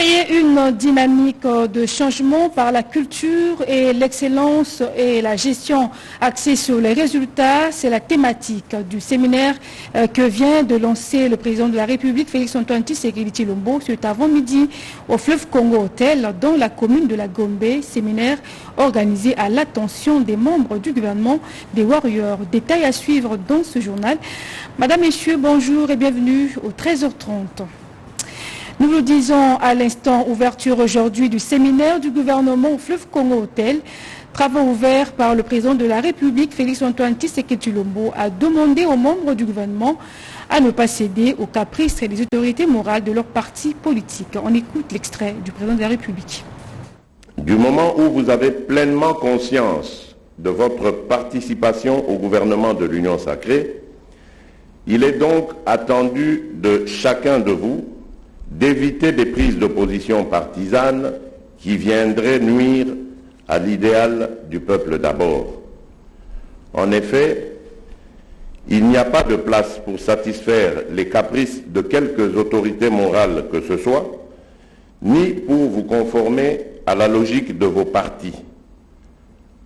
Créer une dynamique de changement par la culture et l'excellence et la gestion axée sur les résultats, c'est la thématique du séminaire que vient de lancer le président de la République, Félix-Antoine Tshisekedi Tshilombo, cet avant-midi au Fleuve Congo Hotel dans la commune de la Gombe. Séminaire organisé à l'attention des membres du gouvernement des Warriors. Détails à suivre dans ce journal. Madame, Messieurs, bonjour et bienvenue au 13h30. Nous le disons à l'instant, ouverture aujourd'hui du séminaire du gouvernement au Fleuve Congo Hotel. Travaux ouverts par le président de la République, Félix-Antoine Tshisekedi Tshilombo, a demandé aux membres du gouvernement à ne pas céder aux caprices et des autorités morales de leur parti politique. On écoute l'extrait du président de la République. Du moment où vous avez pleinement conscience de votre participation au gouvernement de l'Union sacrée, il est donc attendu de chacun de vous d'éviter des prises de position partisanes qui viendraient nuire à l'idéal du peuple d'abord. En effet, il n'y a pas de place pour satisfaire les caprices de quelques autorités morales que ce soit, ni pour vous conformer à la logique de vos partis.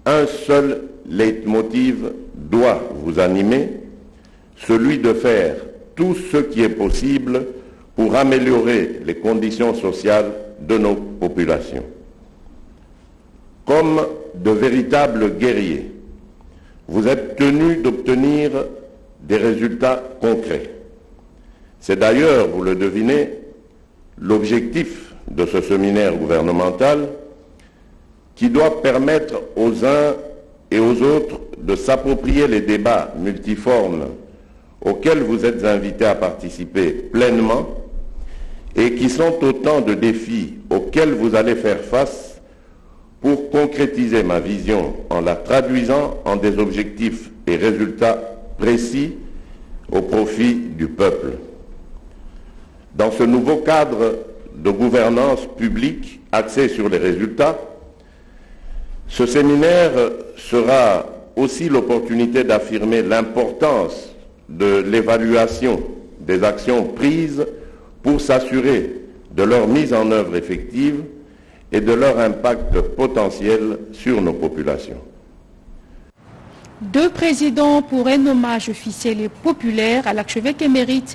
Un seul leitmotiv doit vous animer, celui de faire tout ce qui est possible pour améliorer les conditions sociales de nos populations. Comme de véritables guerriers, vous êtes tenus d'obtenir des résultats concrets. C'est d'ailleurs, vous le devinez, l'objectif de ce séminaire gouvernemental qui doit permettre aux uns et aux autres de s'approprier les débats multiformes auxquels vous êtes invités à participer pleinement et qui sont autant de défis auxquels vous allez faire face pour concrétiser ma vision en la traduisant en des objectifs et résultats précis au profit du peuple. Dans ce nouveau cadre de gouvernance publique axé sur les résultats, ce séminaire sera aussi l'opportunité d'affirmer l'importance de l'évaluation des actions prises pour s'assurer de leur mise en œuvre effective et de leur impact potentiel sur nos populations. Deux présidents pour un hommage officiel et populaire à l'archevêque émérite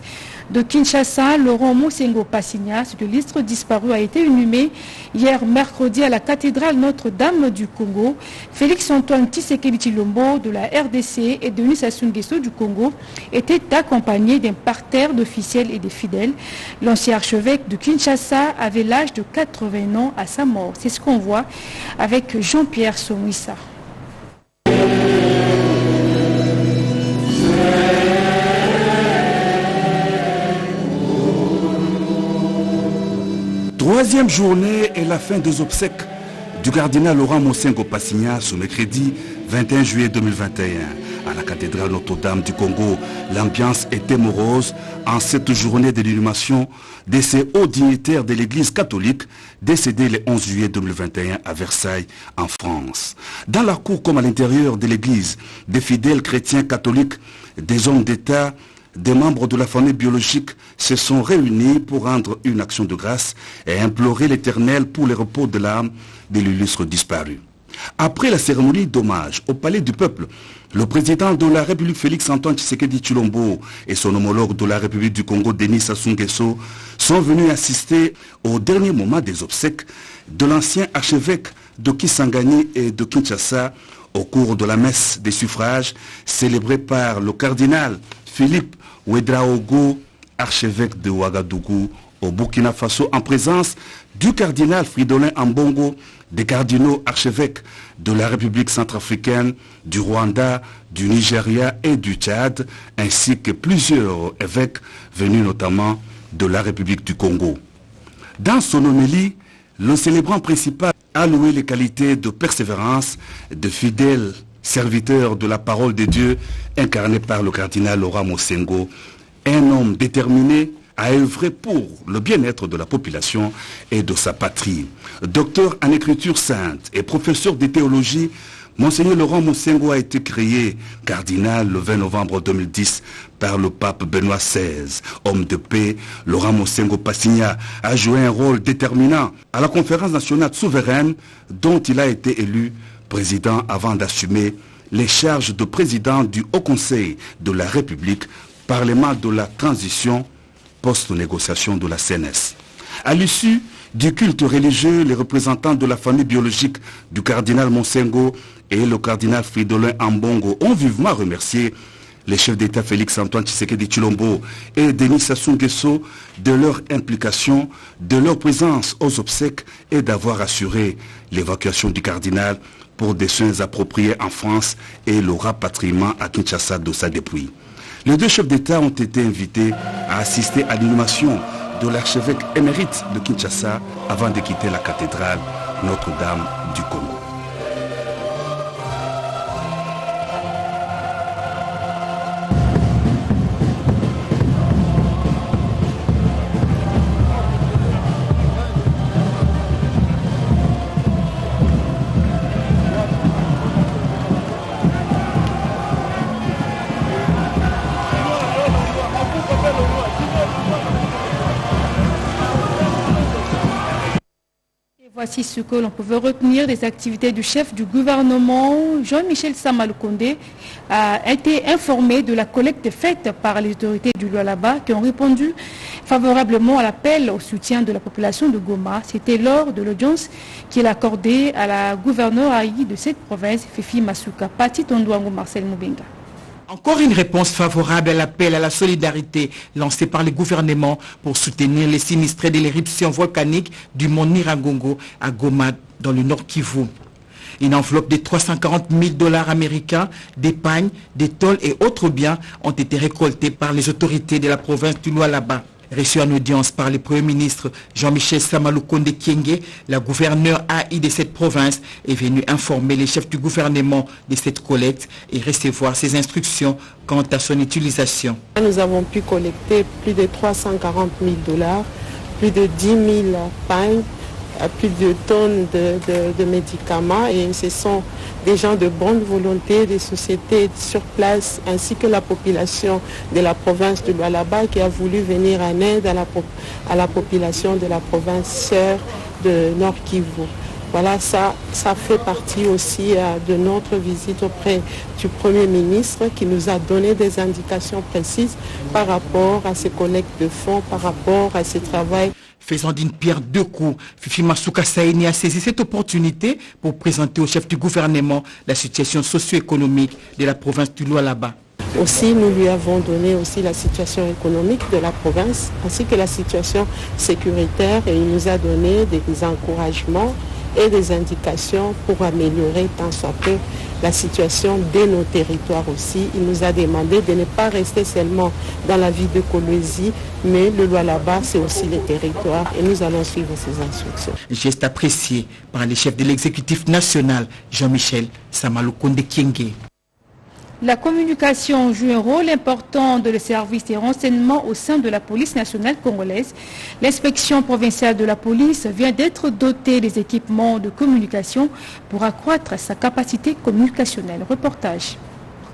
de Kinshasa, Laurent Mosengo Passigna. Ce illustre disparu a été inhumé hier mercredi à la cathédrale Notre-Dame du Congo. Félix-Antoine Tshisekedi Tshilombo de la RDC et Denis Sassou Nguesso du Congo étaient accompagnés d'un parterre d'officiels et de fidèles. L'ancien archevêque de Kinshasa avait l'âge de 80 ans à sa mort. C'est ce qu'on voit avec Jean-Pierre Somwissa. Troisième journée et la fin des obsèques du cardinal Laurent Mosengo Passigna ce mercredi 21 juillet 2021. À la cathédrale Notre-Dame du Congo, l'ambiance était morose en cette journée de l'inhumation de ces hauts dignitaires de l'église catholique décédés le 11 juillet 2021 à Versailles, en France. Dans la cour comme à l'intérieur de l'église, des fidèles chrétiens catholiques, des hommes d'État, des membres de la famille biologique se sont réunis pour rendre une action de grâce et implorer l'Éternel pour le repos de l'âme de l'illustre disparu. Après la cérémonie d'hommage au Palais du Peuple, le président de la République Félix-Antoine Tshisekedi Tshilombo et son homologue de la République du Congo Denis Sassou Nguesso sont venus assister au dernier moment des obsèques de l'ancien archevêque de Kisangani et de Kinshasa au cours de la messe des suffrages célébrée par le cardinal Philippe Ouedraogo, archevêque de Ouagadougou au Burkina Faso, en présence du cardinal Fridolin Ambongo, des cardinaux archevêques de la République centrafricaine, du Rwanda, du Nigeria et du Tchad, ainsi que plusieurs évêques venus notamment de la République du Congo. Dans son homélie, le célébrant principal a loué les qualités de persévérance, de fidèles serviteur de la parole de Dieu, incarné par le cardinal Laurent Mosengo, un homme déterminé à œuvrer pour le bien-être de la population et de sa patrie. Docteur en écriture sainte et professeur de théologie, Monseigneur Laurent Mosengo a été créé cardinal le 20 novembre 2010 par le pape Benoît XVI. Homme de paix, Laurent Mosengo Passigna a joué un rôle déterminant à la conférence nationale souveraine dont il a été élu président avant d'assumer les charges de président du Haut Conseil de la République, Parlement de la transition post-négociation de la CNS. À l'issue du culte religieux, les représentants de la famille biologique du cardinal Mosengo et le cardinal Fridolin Ambongo ont vivement remercié les chefs d'État Félix-Antoine Tshisekedi Tshilombo et Denis Sassou Nguesso de leur implication, de leur présence aux obsèques et d'avoir assuré l'évacuation du cardinal pour des soins appropriés en France et le rapatriement à Kinshasa de sa dépouille. Les deux chefs d'État ont été invités à assister à l'inhumation de l'archevêque émérite de Kinshasa avant de quitter la cathédrale Notre-Dame du Congo. Voici ce que l'on pouvait retenir des activités du chef du gouvernement. Jean-Michel Sama Lukonde a été informé de la collecte faite par les autorités du Lualaba qui ont répondu favorablement à l'appel au soutien de la population de Goma. C'était lors de l'audience qu'il a accordée à la gouverneure Aïe de cette province, Fifi Masuka. Pati Tondouango Marcel Moubenga. Encore une réponse favorable à l'appel à la solidarité lancé par le gouvernement pour soutenir les sinistrés de l'éruption volcanique du mont Nyiragongo à Goma dans le Nord Kivu. Une enveloppe de 340 000 $ américains, des pagnes, des tôles et autres biens ont été récoltés par les autorités de la province du Lualaba. Reçu en audience par le Premier ministre Jean-Michel Sama Lukonde Kyenge, la gouverneure AI de cette province est venue informer les chefs du gouvernement de cette collecte et recevoir ses instructions quant à son utilisation. Nous avons pu collecter plus de 340 000 $, plus de 10 000 pagnes, plus de tonnes de médicaments, et ce sont des gens de bonne volonté, des sociétés sur place, ainsi que la population de la province de Lualaba qui a voulu venir en aide à la population de la province sœur de Nord Kivu. Voilà, ça fait partie aussi de notre visite auprès du Premier ministre qui nous a donné des indications précises par rapport à ces collectes de fonds, par rapport à ce travail. Faisant d'une pierre deux coups, Fifi Masuka Saini a saisi cette opportunité pour présenter au chef du gouvernement la situation socio-économique de la province du Lualaba. Aussi, nous lui avons donné aussi la situation économique de la province, ainsi que la situation sécuritaire, et il nous a donné des encouragements et des indications pour améliorer tant soit peu la situation de nos territoires aussi. Il nous a demandé de ne pas rester seulement dans la ville de Kolwezi, mais le Lualaba, c'est aussi les territoires, et nous allons suivre ces instructions. Geste apprécié par le chef de l'exécutif national, Jean-Michel Sama Lukonde Kyenge. La communication joue un rôle important dans le service des renseignements au sein de la police nationale congolaise. L'inspection provinciale de la police vient d'être dotée des équipements de communication pour accroître sa capacité communicationnelle. Reportage.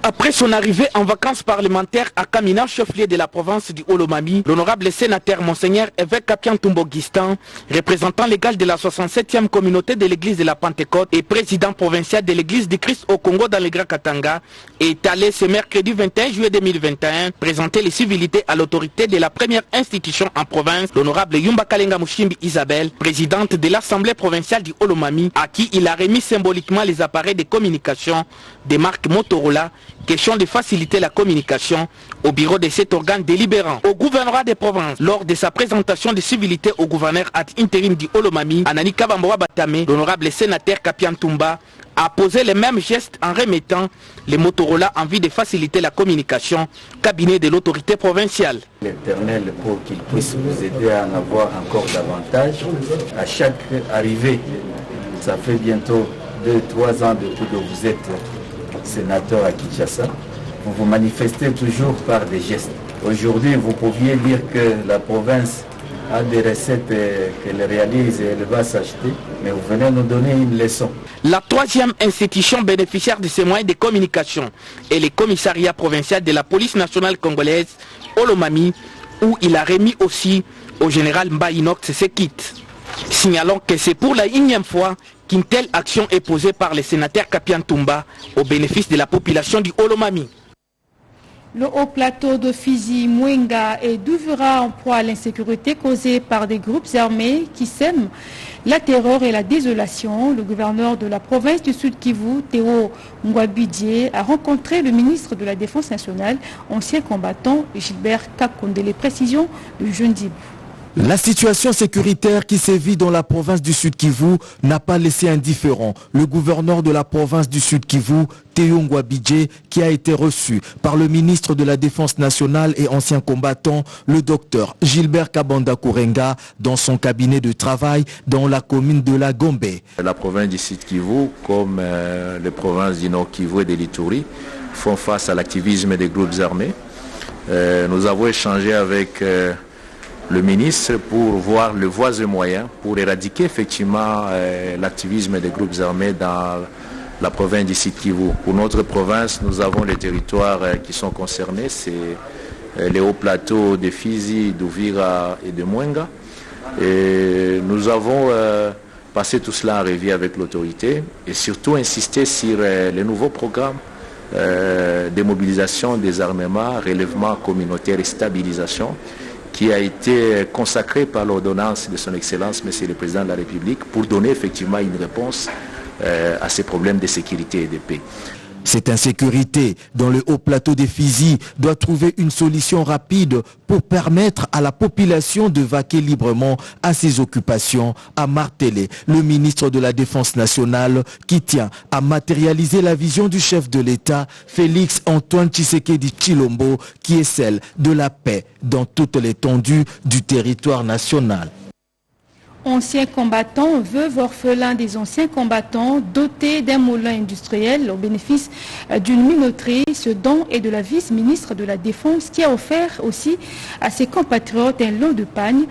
Après son arrivée en vacances parlementaires à Kamina, chef-lieu de la province du Olomami, l'honorable sénateur Monseigneur évêque Kapian Tumbo-Gistan, représentant légal de la 67e communauté de l'église de la Pentecôte et président provincial de l'église du Christ au Congo dans le Grand Katanga, est allé ce mercredi 21 juillet 2021 présenter les civilités à l'autorité de la première institution en province, l'honorable Yumba Kalenga Mushimbi Isabelle, présidente de l'Assemblée provinciale du Olomami, à qui il a remis symboliquement les appareils de communication des marques Motorola. Question de faciliter la communication au bureau de cet organe délibérant. Au gouvernorat des provinces, lors de sa présentation de civilité au gouverneur ad intérim du Olomami, Anani Kabamboa Batame, l'honorable sénateur Kapian Tumba a posé les mêmes gestes en remettant les Motorola en vue de faciliter la communication, cabinet de l'autorité provinciale. L'Éternel pour qu'il puisse vous aider à en avoir encore davantage à chaque arrivée. Ça fait bientôt 2-3 ans depuis que vous êtes sénateur à Kinshasa. Vous vous manifestez toujours par des gestes. Aujourd'hui, vous pouviez dire que la province a des recettes qu'elle réalise et elle va s'acheter, mais vous venez nous donner une leçon. La troisième institution bénéficiaire de ces moyens de communication est le commissariat provincial de la police nationale congolaise, Olomami, où il a remis aussi au général Mbaïnox ses kits. Signalons que c'est pour la 1e fois qu'une telle action est posée par le sénateur Kapian Toumba au bénéfice de la population du Olomami. Le haut plateau de Fizi, Mwenga et Douvra en proie à l'insécurité causée par des groupes armés qui sèment la terreur et la désolation. Le gouverneur de la province du Sud Kivu, Théo Ngwabidje, a rencontré le ministre de la Défense nationale, ancien combattant Gilbert Kakonde. Les précisions de Jeune Dibou. La situation sécuritaire qui sévit dans la province du Sud Kivu n'a pas laissé indifférent le gouverneur de la province du Sud Kivu, Théo Ngwabidje, qui a été reçu par le ministre de la Défense nationale et ancien combattant, le docteur Gilbert Kabanda Kourenga, dans son cabinet de travail dans la commune de la Gombe. La province du Sud Kivu, comme les provinces du Nord Kivu et de l'Ituri, font face à l'activisme des groupes armés. Nous avons échangé avec le ministre pour voir les voies et moyens pour éradiquer effectivement l'activisme des groupes armés dans la province du Sud Kivu. Pour notre province, nous avons les territoires qui sont concernés, c'est les hauts plateaux de Fizi, d'Uvira et de Mwenga. Et nous avons passé tout cela en revue avec l'autorité et surtout insisté sur les nouveaux programmes de mobilisation des armements, relèvement communautaire et stabilisation, qui a été consacré par l'ordonnance de son Excellence, Monsieur le Président de la République, pour donner effectivement une réponse à ces problèmes de sécurité et de paix. Cette insécurité dans le haut plateau des Fizi doit trouver une solution rapide pour permettre à la population de vaquer librement à ses occupations, a martelé le ministre de la Défense nationale qui tient à matérialiser la vision du chef de l'État, Félix Antoine Tshisekedi Tshilombo, qui est celle de la paix dans toute l'étendue du territoire national. Anciens combattants, veuves, orphelins des anciens combattants, dotés d'un moulin industriel au bénéfice d'une minoterie. Ce don est de la vice-ministre de la Défense qui a offert aussi à ses compatriotes un lot de pagne.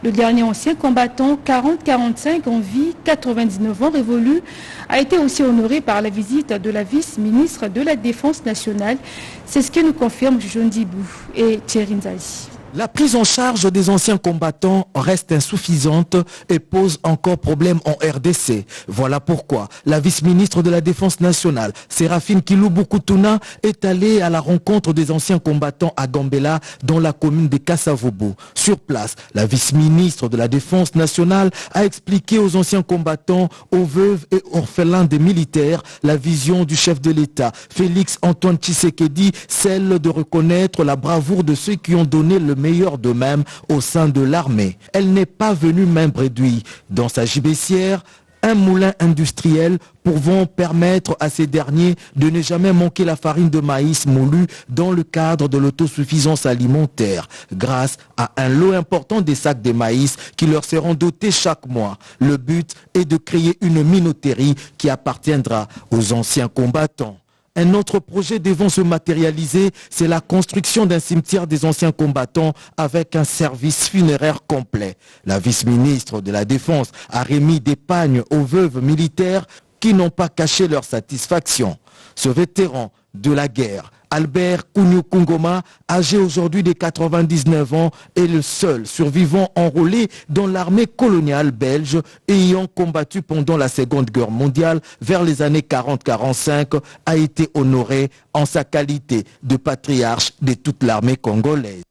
Le dernier ancien combattant, 40-45 en vie, 99 ans révolu, a été aussi honoré par la visite de la vice-ministre de la Défense nationale. C'est ce que nous confirment Jean Dibou et Thierry Nzali. La prise en charge des anciens combattants reste insuffisante et pose encore problème en RDC. Voilà pourquoi la vice-ministre de la Défense nationale, Séraphine Kilubu-Kutuna, est allée à la rencontre des anciens combattants à Gambela, dans la commune de Kassavobo. Sur place, la vice-ministre de la Défense nationale a expliqué aux anciens combattants, aux veuves et orphelins des militaires, la vision du chef de l'État, Félix Antoine Tshisekedi, celle de reconnaître la bravoure de ceux qui ont donné le meilleur d'eux-mêmes au sein de l'armée. Elle n'est pas venue main réduite. Dans sa gibecière, un moulin industriel pouvant permettre à ces derniers de ne jamais manquer la farine de maïs moulue dans le cadre de l'autosuffisance alimentaire, grâce à un lot important des sacs de maïs qui leur seront dotés chaque mois. Le but est de créer une minoterie qui appartiendra aux anciens combattants. Un autre projet devant se matérialiser, c'est la construction d'un cimetière des anciens combattants avec un service funéraire complet. La vice-ministre de la Défense a remis des pagnes aux veuves militaires qui n'ont pas caché leur satisfaction. Ce vétéran de la guerre, Albert Kouniou-Kungoma, âgé aujourd'hui de 99 ans, est le seul survivant enrôlé dans l'armée coloniale belge ayant combattu pendant la Seconde Guerre mondiale vers les années 40-45, a été honoré en sa qualité de patriarche de toute l'armée congolaise.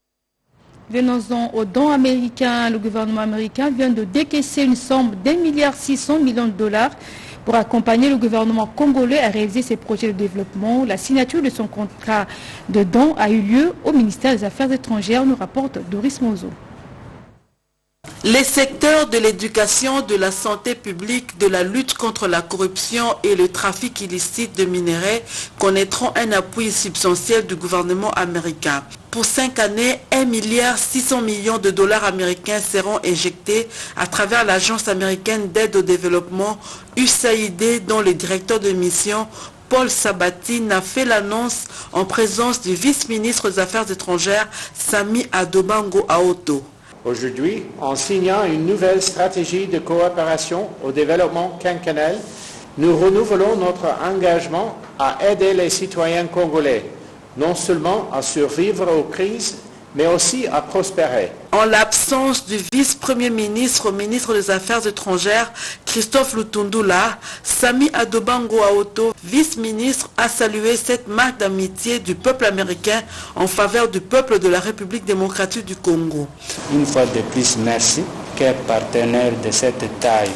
Venons-en aux dons américains. Le gouvernement américain vient de décaisser une somme d'1,6 milliard pour accompagner le gouvernement congolais à réaliser ses projets de développement. La signature de son contrat de dons a eu lieu au ministère des Affaires étrangères, nous rapporte Doris Mozo. Les secteurs de l'éducation, de la santé publique, de la lutte contre la corruption et le trafic illicite de minerais connaîtront un appui substantiel du gouvernement américain. Pour 5 années, 1,6 milliard de dollars américains seront injectés à travers l'Agence américaine d'aide au développement USAID, dont le directeur de mission Paul Sabatine a fait l'annonce en présence du vice-ministre des Affaires étrangères Sami Adobango Aoto. Aujourd'hui, en signant une nouvelle stratégie de coopération au développement quinquennal, nous renouvelons notre engagement à aider les citoyens congolais, non seulement à survivre aux crises, mais aussi à prospérer. En l'absence du vice-premier ministre au ministre des Affaires étrangères, Christophe Lutundula, Sami Adobango Aoto, vice-ministre, a salué cette marque d'amitié du peuple américain en faveur du peuple de la République démocratique du Congo. Une fois de plus, merci qu'un partenaire de cette taille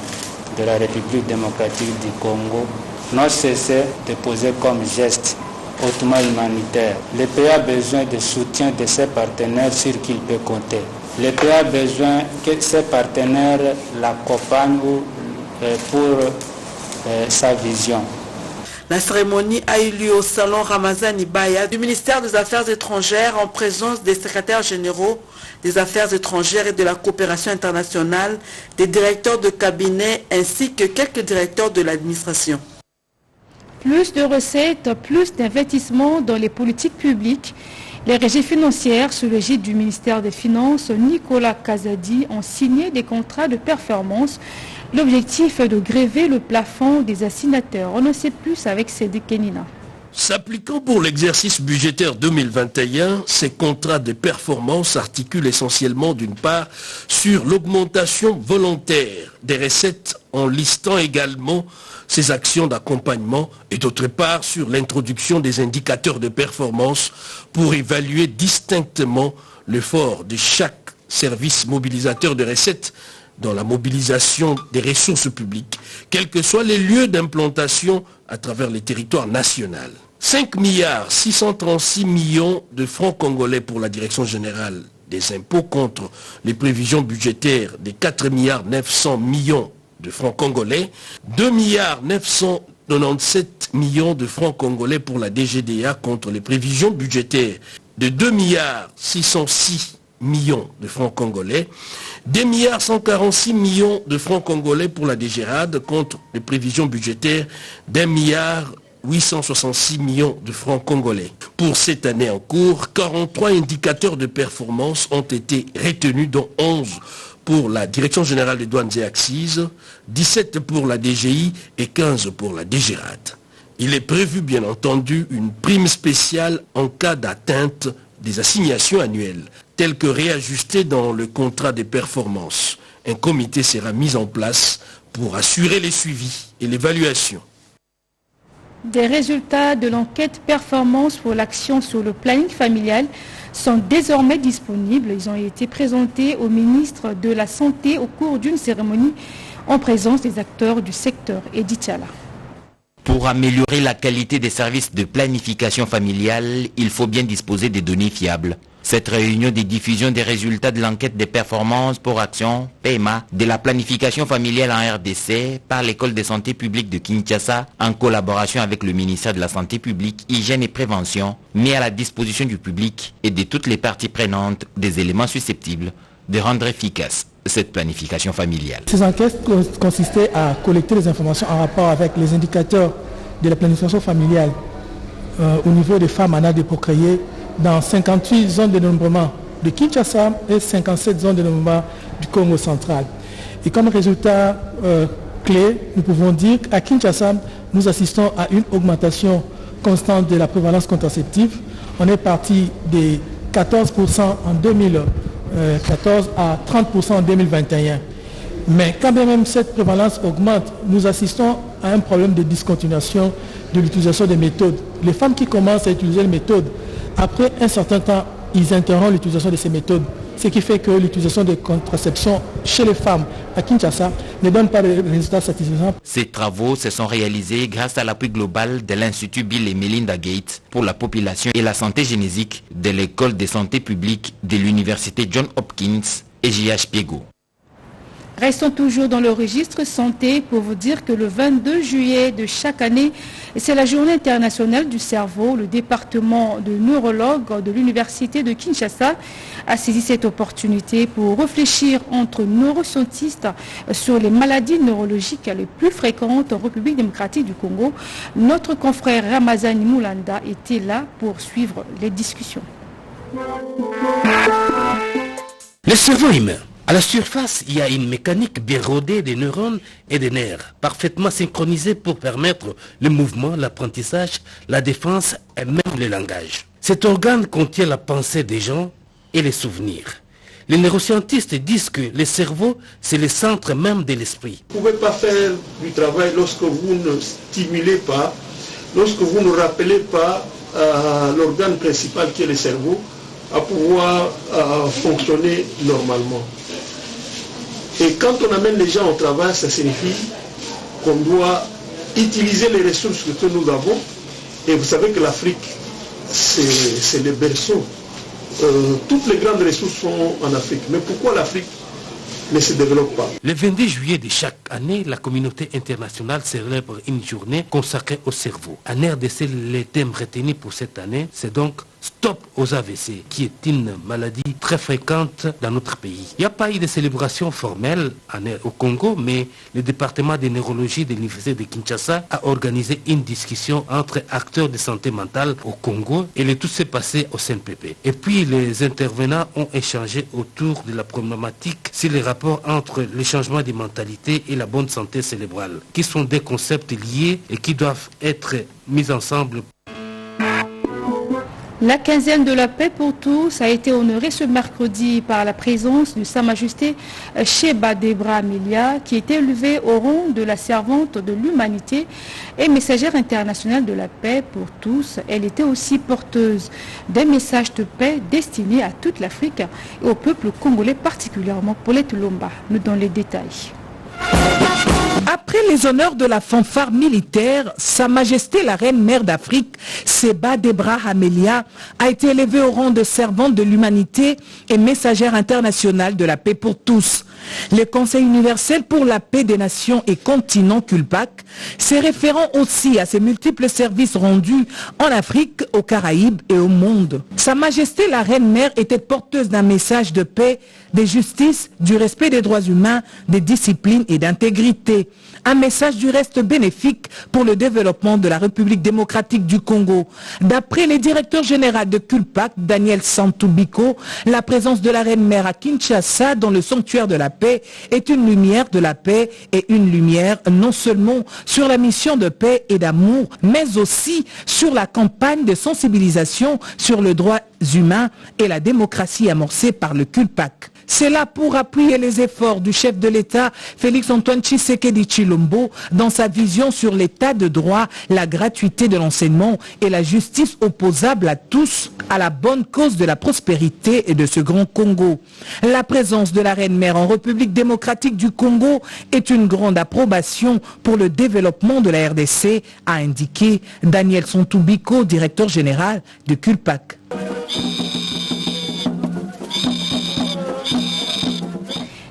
de la République démocratique du Congo n'a cessé de poser comme geste hautement humanitaire. Le pays a besoin de soutien de ses partenaires sur qui il peut compter. Le pays a besoin que ses partenaires l'accompagnent pour sa vision. La cérémonie a eu lieu au salon Ramazan Ibaya du ministère des Affaires étrangères en présence des secrétaires généraux des Affaires étrangères et de la coopération internationale, des directeurs de cabinet ainsi que quelques directeurs de l'administration. Plus de recettes, plus d'investissements dans les politiques publiques. Les régies financières, sous l'égide du ministère des Finances, Nicolas Kazadi, ont signé des contrats de performance. L'objectif est de gréver le plafond des assignateurs. On en sait plus avec Cédric Kenina. S'appliquant pour l'exercice budgétaire 2021, ces contrats de performance s'articulent essentiellement d'une part sur l'augmentation volontaire des recettes en listant également ces actions d'accompagnement et d'autre part sur l'introduction des indicateurs de performance pour évaluer distinctement l'effort de chaque service mobilisateur de recettes dans la mobilisation des ressources publiques, quels que soient les lieux d'implantation à travers les territoires nationaux. 5 milliards 636 millions de francs congolais pour la Direction générale des impôts contre les prévisions budgétaires des 4 milliards 900 millions de francs congolais, 2 milliards 997 millions de francs congolais pour la DGDA contre les prévisions budgétaires de 2 milliards 606 millions de francs congolais, 2 milliards 146 millions de francs congolais pour la DGRAD contre les prévisions budgétaires d'1 milliard 866 millions de francs congolais. Pour cette année en cours, 43 indicateurs de performance ont été retenus, dont 11 pour la Direction générale des douanes et accises, 17 pour la DGI et 15 pour la DGRAD. Il est prévu bien entendu une prime spéciale en cas d'atteinte des assignations annuelles, telles que réajustées dans le contrat de performance. Un comité sera mis en place pour assurer les suivis et l'évaluation. Des résultats de l'enquête performance pour l'action sur le planning familial sont désormais disponibles. Ils ont été présentés au ministre de la Santé au cours d'une cérémonie en présence des acteurs du secteur. Edith Chala. Pour améliorer la qualité des services de planification familiale, il faut bien disposer des données fiables. Cette réunion de diffusion des résultats de l'enquête des performances pour action, PMA, de la planification familiale en RDC par l'École de santé publique de Kinshasa, en collaboration avec le ministère de la Santé publique, Hygiène et Prévention, met à la disposition du public et de toutes les parties prenantes des éléments susceptibles de rendre efficace cette planification familiale. Ces enquêtes consistaient à collecter les informations en rapport avec les indicateurs de la planification familiale au niveau des femmes en âge de procréer dans 58 zones de dénombrement de Kinshasa et 57 zones de dénombrement du Congo central. Et comme résultat clé, nous pouvons dire qu'à Kinshasa, nous assistons à une augmentation constante de la prévalence contraceptive. On est parti de 14% en 2014 à 30% en 2021. Mais quand bien même cette prévalence augmente, nous assistons à un problème de discontinuation de l'utilisation des méthodes. Les femmes qui commencent à utiliser les méthodes, après un certain temps, ils interrompent l'utilisation de ces méthodes. Ce qui fait que l'utilisation de contraception chez les femmes à Kinshasa ne donne pas de résultats satisfaisants. Ces travaux se sont réalisés grâce à l'appui global de l'Institut Bill et Melinda Gates pour la population et la santé génésique de l'École de santé publique de l'Université Johns Hopkins et J.H. Piego. Restons toujours dans le registre santé pour vous dire que le 22 juillet de chaque année, c'est la journée internationale du cerveau. Le département de neurologues de l'université de Kinshasa a saisi cette opportunité pour réfléchir entre neuroscientistes sur les maladies neurologiques les plus fréquentes en République démocratique du Congo. Notre confrère Ramazan Moulanda était là pour suivre les discussions. Le cerveau humain. À la surface, il y a une mécanique bien rodée des neurones et des nerfs, parfaitement synchronisée pour permettre le mouvement, l'apprentissage, la défense et même le langage. Cet organe contient la pensée des gens et les souvenirs. Les neuroscientistes disent que le cerveau, c'est le centre même de l'esprit. Vous ne pouvez pas faire du travail lorsque vous ne stimulez pas, lorsque vous ne rappelez pas l'organe principal qui est le cerveau à pouvoir fonctionner normalement. Et quand on amène les gens au travail, ça signifie qu'on doit utiliser les ressources que nous avons. Et vous savez que l'Afrique, c'est le berceau. Toutes les grandes ressources sont en Afrique. Mais pourquoi l'Afrique ne se développe pas? Le 22 juillet de chaque année, la communauté internationale célèbre une journée consacrée au cerveau. En RDC, le thème retenu pour cette année, c'est donc Stop aux AVC, qui est une maladie très fréquente dans notre pays. Il n'y a pas eu de célébration formelle au Congo, mais le département de neurologie de l'Université de Kinshasa a organisé une discussion entre acteurs de santé mentale au Congo et le tout s'est passé au CNPP. Et puis les intervenants ont échangé autour de la problématique sur les rapports entre le changement de mentalité et la bonne santé cérébrale, qui sont des concepts liés et qui doivent être mis ensemble. La quinzaine de la paix pour tous a été honorée ce mercredi par la présence de Sa Majesté Sheba Debra Amelia, qui est élevée au rang de la servante de l'humanité et messagère internationale de la paix pour tous. Elle était aussi porteuse d'un message de paix destiné à toute l'Afrique et au peuple congolais particulièrement. Paulette Lomba nous donne les détails. Après les honneurs de la fanfare militaire, Sa Majesté la Reine Mère d'Afrique, Sheba Debra Amelia, a été élevée au rang de servante de l'humanité et messagère internationale de la paix pour tous. Le Conseil universel pour la paix des nations et continents CULPAC s'est référant aussi à ses multiples services rendus en Afrique, aux Caraïbes et au monde. Sa Majesté la Reine Mère était porteuse d'un message de paix, de justice, du respect des droits humains, des disciplines et d'intégrité. Un message du reste bénéfique pour le développement de la République démocratique du Congo. D'après le directeur général de CULPAC, Daniel Santubiko, la présence de la Reine Mère à Kinshasa dans le sanctuaire de la paix est une lumière de la paix et une lumière non seulement sur la mission de paix et d'amour, mais aussi sur la campagne de sensibilisation sur les droits humains et la démocratie amorcée par le CULPAC. C'est là pour appuyer les efforts du chef de l'État, Félix-Antoine Tshisekedi Tshilombo, dans sa vision sur l'état de droit, la gratuité de l'enseignement et la justice opposable à tous, à la bonne cause de la prospérité et de ce grand Congo. La présence de la Reine Mère en République démocratique du Congo est une grande approbation pour le développement de la RDC, a indiqué Daniel Santubiko, directeur général de CULPAC.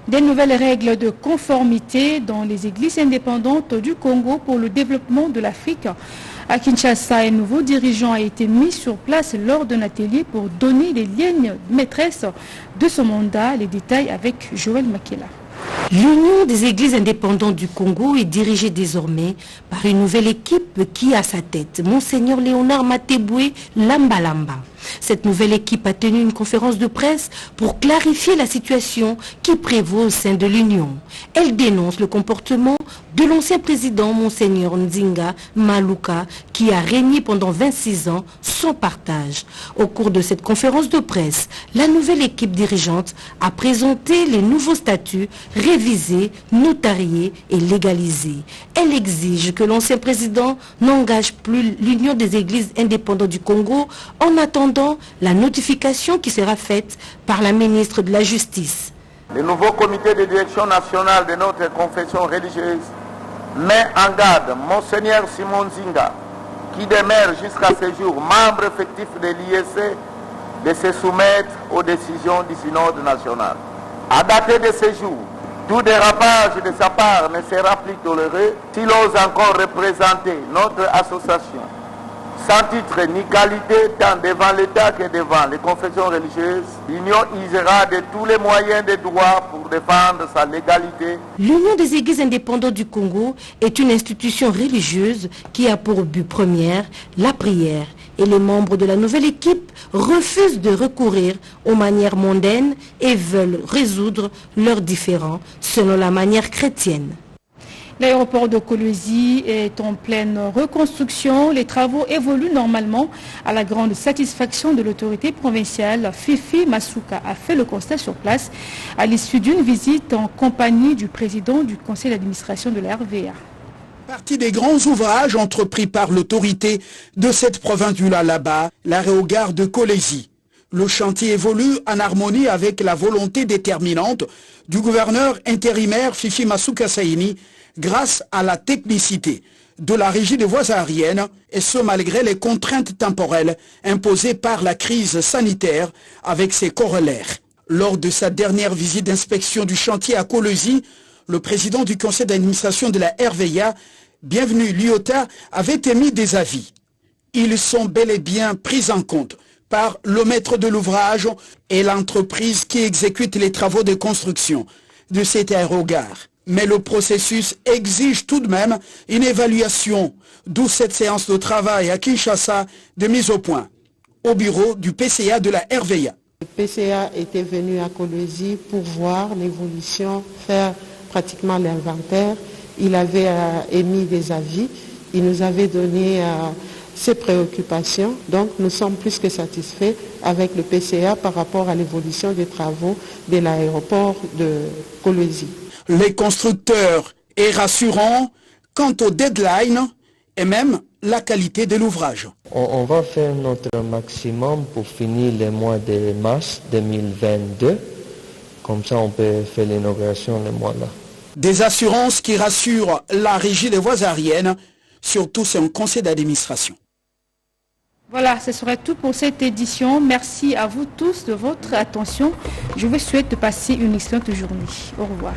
Des nouvelles règles de conformité dans les églises indépendantes du Congo pour le développement de l'Afrique. À Kinshasa, un nouveau dirigeant a été mis sur place lors d'un atelier pour donner les lignes maîtresses de son mandat. Les détails avec Joël Makela. L'Union des églises indépendantes du Congo est dirigée désormais par une nouvelle équipe qui a à sa tête Monseigneur Léonard Mateboué Lambalamba. Cette nouvelle équipe a tenu une conférence de presse pour clarifier la situation qui prévaut au sein de l'Union. Elle dénonce le comportement de l'ancien président Monseigneur Nzinga Maluka qui a régné pendant 26 ans sans partage. Au cours de cette conférence de presse, la nouvelle équipe dirigeante a présenté les nouveaux statuts révisés, notariés et légalisés. Elle exige que l'ancien président n'engage plus l'Union des églises indépendantes du Congo en attendant la notification qui sera faite par la ministre de la Justice. Le nouveau comité de direction nationale de notre confession religieuse met en garde Monseigneur Simon Nzinga, qui demeure jusqu'à ce jour membre effectif de l'IEC, de se soumettre aux décisions du synode national. À dater de ce jour, tout dérapage de sa part ne sera plus toléré s'il ose encore représenter notre association sans titre ni qualité, tant devant l'État que devant les confessions religieuses. L'Union usera de tous les moyens de droit pour défendre sa légalité. L'Union des églises indépendantes du Congo est une institution religieuse qui a pour but premier la prière Et les membres de la nouvelle équipe refusent de recourir aux manières mondaines et veulent résoudre leurs différends selon la manière chrétienne. L'aéroport de Kolwezi est en pleine reconstruction. Les travaux évoluent normalement à la grande satisfaction de l'autorité provinciale. Fifi Masuka a fait le constat sur place à l'issue d'une visite en compagnie du président du conseil d'administration de la RVA. Partie des grands ouvrages entrepris par l'autorité de cette province du Lualaba, l'aérogare de Kolwezi. Le chantier évolue en harmonie avec la volonté déterminante du gouverneur intérimaire Fifi Masuka Saini grâce à la technicité de la régie des voies aériennes et ce malgré les contraintes temporelles imposées par la crise sanitaire avec ses corollaires. Lors de sa dernière visite d'inspection du chantier à Kolwezi, le président du conseil d'administration de la RVA, Bienvenu Liota, avait émis des avis. Ils sont bel et bien pris en compte par le maître de l'ouvrage et l'entreprise qui exécute les travaux de construction de cet aérogare. Mais le processus exige tout de même une évaluation, d'où cette séance de travail à Kinshasa de mise au point, au bureau du PCA de la RVA. Le PCA était venu à Kolwezi pour voir l'évolution, faire pratiquement l'inventaire. Il avait émis des avis, il nous avait donné ses préoccupations, donc nous sommes plus que satisfaits avec le PCA par rapport à l'évolution des travaux de l'aéroport de Kolwezi. Les constructeurs est rassurant quant au deadline et même la qualité de l'ouvrage. On va faire notre maximum pour finir le mois de mars 2022. Comme ça, on peut faire l'inauguration le mois-là. Des assurances qui rassurent la régie des voies aériennes, surtout son conseil d'administration. Voilà, ce serait tout pour cette édition. Merci à vous tous de votre attention. Je vous souhaite de passer une excellente journée. Au revoir.